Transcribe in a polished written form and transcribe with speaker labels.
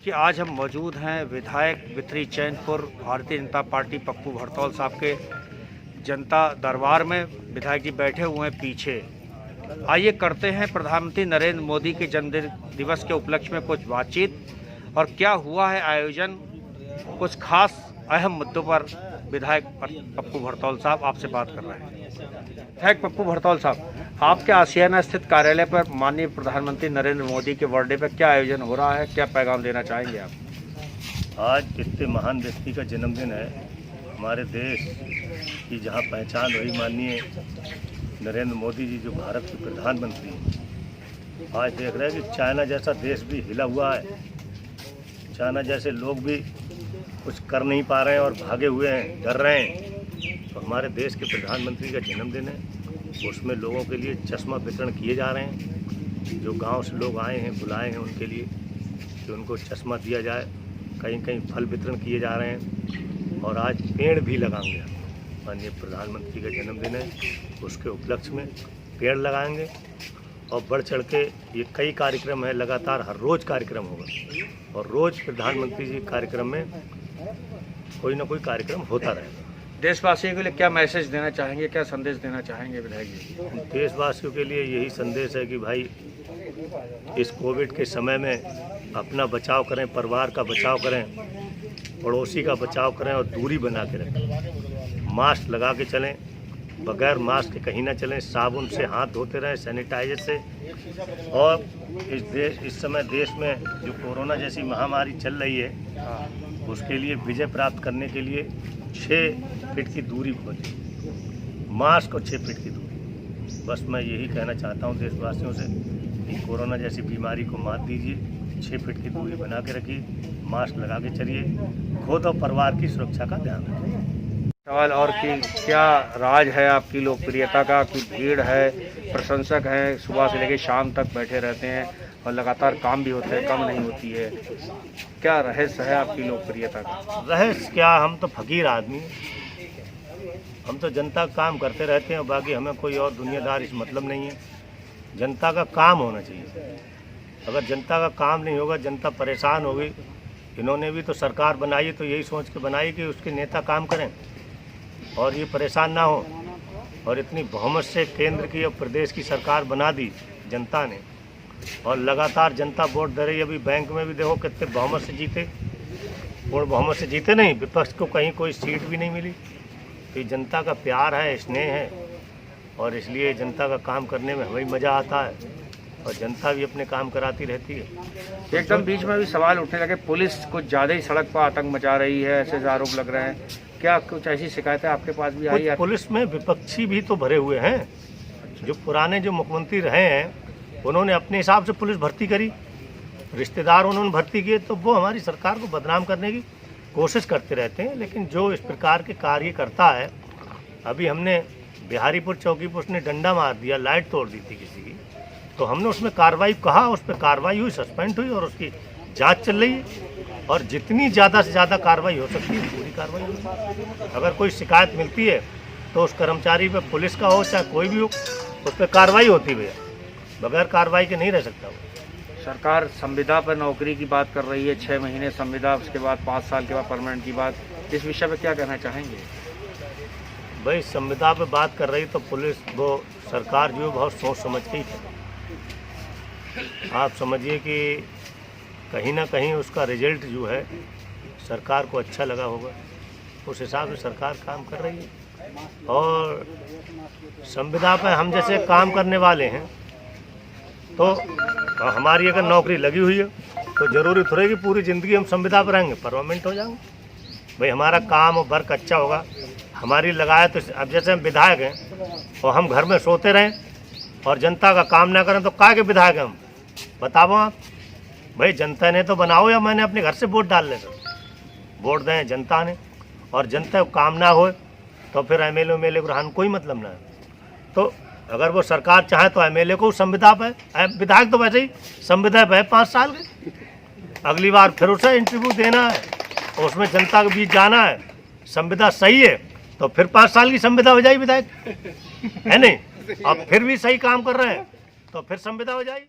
Speaker 1: कि आज हम मौजूद हैं विधायक बिथरी चैनपुर भारतीय जनता पार्टी पप्पू भरतौल साहब के जनता दरबार में। विधायक जी बैठे हुए हैं पीछे। आइए करते हैं प्रधानमंत्री नरेंद्र मोदी के जन्मदिन दिवस के उपलक्ष्य में कुछ बातचीत और क्या हुआ है आयोजन, कुछ खास अहम मुद्दों पर विधायक पप्पू भरतौल साहब आपसे बात कर रहे हैं। विधायक पप्पू भरतौल साहब, आपके आशियाना स्थित कार्यालय पर माननीय प्रधानमंत्री नरेंद्र मोदी के बर्थडे पर क्या आयोजन हो रहा है, क्या पैगाम देना चाहेंगे आप?
Speaker 2: आज इतने महान व्यक्ति का जन्मदिन है। हमारे देश की जहां पहचान हुई माननीय नरेंद्र मोदी जी जो भारत के प्रधानमंत्री हैं, आज देख रहे हैं कि चाइना जैसा देश भी हिला हुआ है। चाइना जैसे लोग भी कुछ कर नहीं पा रहे हैं और भागे हुए हैं, डर रहे हैं। तो हमारे देश के प्रधानमंत्री का जन्मदिन है, उसमें लोगों के लिए चश्मा वितरण किए जा रहे हैं। जो गांव से लोग आए हैं, बुलाए हैं उनके लिए कि उनको चश्मा दिया जाए। कहीं कहीं फल वितरण किए जा रहे हैं और आज पेड़ भी लगाएंगे। माननीय प्रधानमंत्री का जन्मदिन है, उसके उपलक्ष्य में पेड़ लगाएंगे और बढ़ चढ़ के ये कई कार्यक्रम है, लगातार हर रोज़ कार्यक्रम होगा और रोज़ प्रधानमंत्री जी कार्यक्रम में कोई ना कोई कार्यक्रम होता रहेगा।
Speaker 1: देशवासियों के लिए क्या मैसेज देना चाहेंगे, क्या संदेश देना चाहेंगे विधायक जी?
Speaker 2: देशवासियों के लिए यही संदेश है कि भाई इस कोविड के समय में अपना बचाव करें, परिवार का बचाव करें, पड़ोसी का बचाव करें और दूरी बना के रखें। मास्क लगा के चलें, बगैर मास्क के कहीं ना चलें, साबुन से हाथ धोते रहें, सैनिटाइजर से। और इस समय देश में जो कोरोना जैसी महामारी चल रही है उसके लिए विजय प्राप्त करने के लिए 6 फीट की दूरी बने, मास्क और 6 फीट की दूरी। बस मैं यही कहना चाहता हूं देशवासियों से कि कोरोना जैसी बीमारी को मात दीजिए, 6 फीट की दूरी बना के रखिए, मास्क लगा के चलिए, खुद और परिवार की सुरक्षा का ध्यान रखिए।
Speaker 1: सवाल और कि क्या राज है आपकी लोकप्रियता का कि भीड़ है, प्रशंसक हैं, सुबह से लेकर शाम तक बैठे रहते हैं और लगातार काम भी होते हैं, कम नहीं होती है। क्या रहस्य है आपकी लोकप्रियता का?
Speaker 2: रहस्य क्या, हम तो फकीर आदमी हैं, हम तो जनता का काम करते रहते हैं, बाकी हमें कोई और दुनियादार इस मतलब नहीं है। जनता का काम होना चाहिए। अगर जनता का काम नहीं होगा, जनता परेशान होगी। इन्होंने भी तो सरकार बनाई तो यही सोच के बनाई कि उसके नेता काम करें और ये परेशान ना हो। और इतनी बहुमत से केंद्र की और प्रदेश की सरकार बना दी जनता ने और लगातार जनता वोट दे रही है। अभी बैंक में भी देखो कितने बहुमत से जीते, और बहुमत से जीते नहीं, विपक्ष को कहीं कोई सीट भी नहीं मिली। तो ये जनता का प्यार है, स्नेह है और इसलिए जनता का काम करने में हमें मज़ा आता है और जनता भी अपने काम कराती रहती है।
Speaker 1: एकदम बीच में भी सवाल उठने लगे, पुलिस कुछ ज़्यादा ही सड़क पर आतंक मचा रही है, ऐसे आरोप लग रहे हैं। क्या कुछ ऐसी शिकायतें आपके पास भी आई है?
Speaker 2: पुलिस में विपक्षी भी तो भरे हुए हैं। जो पुराने जो मुख्यमंत्री रहे हैं उन्होंने अपने हिसाब से पुलिस भर्ती करी, रिश्तेदार उन्होंने भर्ती किए, तो वो हमारी सरकार को बदनाम करने की कोशिश करते रहते हैं। लेकिन जो इस प्रकार के कार्य करता है, अभी हमने बिहारीपुर चौकी पर उसने डंडा मार दिया, लाइट तोड़ दी थी किसी की, तो हमने उसमें कार्रवाई कहा, उस पर कार्रवाई हुई, सस्पेंड हुई और उसकी जांच चल रही है और जितनी ज़्यादा से ज़्यादा कार्रवाई हो सकती है पूरी कार्रवाई होगी। अगर कोई शिकायत मिलती है तो उस कर्मचारी पे, पुलिस का हो चाहे कोई भी हो, उस पर कार्रवाई होती है। बगैर कार्रवाई के नहीं रह सकता वो।
Speaker 1: सरकार संविदा पर नौकरी की बात कर रही है, 6 महीने संविदा, उसके बाद 5 साल के बाद परमानेंट की बात। इस विषय पर क्या कहना चाहेंगे?
Speaker 2: भाई संविदा पे बात कर रही तो पुलिस, वो सरकार जो बहुत सोच समझ के ही है। आप समझिए कि कहीं ना कहीं उसका रिजल्ट जो है सरकार को अच्छा लगा होगा, उस हिसाब से सरकार काम कर रही है। और संविदा पे हम जैसे काम करने वाले हैं तो हमारी अगर नौकरी लगी हुई है तो ज़रूरी थोड़ी कि पूरी ज़िंदगी हम संविदा पर रहेंगे, परमानेंट हो जाएंगे। भाई हमारा काम और वर्क अच्छा होगा, हमारी लगाए तो। अब जैसे हम विधायक हैं और हम घर में सोते रहें और जनता का काम ना करें तो काहे के विधायक हैं हम? बताओ आप। भाई जनता ने तो बनाओ या मैंने अपने घर से वोट डाल ले, तो वोट दें जनता ने और जनता को काम ना हो तो फिर एमएलए को रहने कोई मतलब ना है। तो अगर वो सरकार चाहे तो एमएलए को संविदा पे, विधायक तो वैसे ही संविदा पे है 5 साल के, अगली बार फिर उसे इंटरव्यू देना है और उसमें जनता के बीच जाना है। संविदा सही है तो फिर 5 साल की संविदा हो जाएगी विधायक, है नहीं? अब फिर भी सही काम कर रहे हैं तो फिर संविदा हो जाएगी।